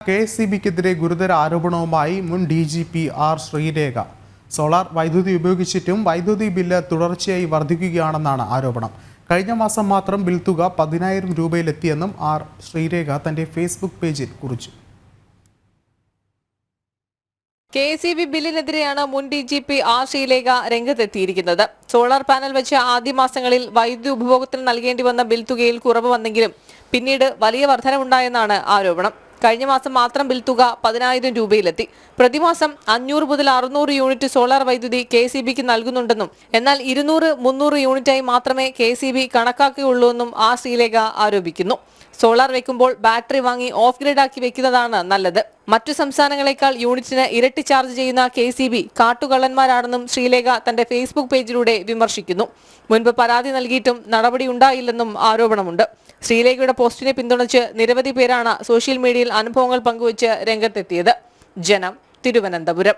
കെഎസ്ഇബിക്കെതിരെ ഗുരുതര ആരോപണവുമായി മുൻ DGP ആർ ശ്രീരേഖ. സോളാർ വൈദ്യുതി ഉപയോഗിച്ചിട്ടും വൈദ്യുതി ബില്ല് തുടർച്ചയായി വർദ്ധിക്കുകയാണെന്നാണ് ആരോപണം. കഴിഞ്ഞ മാസം മാത്രം ബിൽ തുക 10,000 രൂപയിലെത്തിയെന്നും ആർ ശ്രീരേഖ തന്റെ ഫേസ്ബുക്ക് പേജിൽ കുറിച്ചു. കെഎസ്ഇബി ബില്ലിനെതിരെയാണ് മുൻ DGP ആർ ശ്രീരേഖ രംഗത്തെത്തിയിരിക്കുന്നത്. സോളാർ പാനൽ വെച്ച് ആദ്യ മാസങ്ങളിൽ വൈദ്യുതി ഉപഭോഗത്തിന് നൽകേണ്ടി വന്ന ബിൽ തുകയിൽ കുറവ് വന്നെങ്കിലും പിന്നീട് വലിയ വർധനവുണ്ടായെന്നാണ് ആരോപണം. കഴിഞ്ഞ മാസം മാത്രം ബിൽ തുക 10,000 രൂപയിലെത്തി. പ്രതിമാസം 500 മുതൽ 600 യൂണിറ്റ് സോളാർ വൈദ്യുതി കെഎസ്ഇബിക്ക് നൽകുന്നുണ്ടെന്നും എന്നാൽ 200-300 യൂണിറ്റായി മാത്രമേ കെഎസ്ഇബി കണക്കാക്കുകയുള്ളൂവെന്നും ആർ ശ്രീരേഖ ആരോപിക്കുന്നു. സോളാർ വെക്കുമ്പോൾ ബാറ്ററി വാങ്ങി ഓഫ് ഗ്രിഡ് ആക്കി വെക്കുന്നതാണ് നല്ലത്. മറ്റു സംസ്ഥാനങ്ങളെക്കാൾ യൂണിറ്റിന് ഇരട്ടി ചാർജ് ചെയ്യുന്ന കെഎസ്ഇബി കാട്ടുകള്ളന്മാരാണെന്നും ശ്രീലേഖ തന്റെ ഫേസ്ബുക്ക് പേജിലൂടെ വിമർശിക്കുന്നു. മുൻപ് പരാതി നൽകിയിട്ടും നടപടി ഉണ്ടായില്ലെന്നും ആരോപണമുണ്ട്. ശ്രീലേഖയുടെ പോസ്റ്റിനെ പിന്തുണച്ച് നിരവധി പേരാണ് സോഷ്യൽ മീഡിയയിൽ അനുഭവങ്ങൾ പങ്കുവച്ച് രംഗത്തെത്തിയത്. ജനം, തിരുവനന്തപുരം.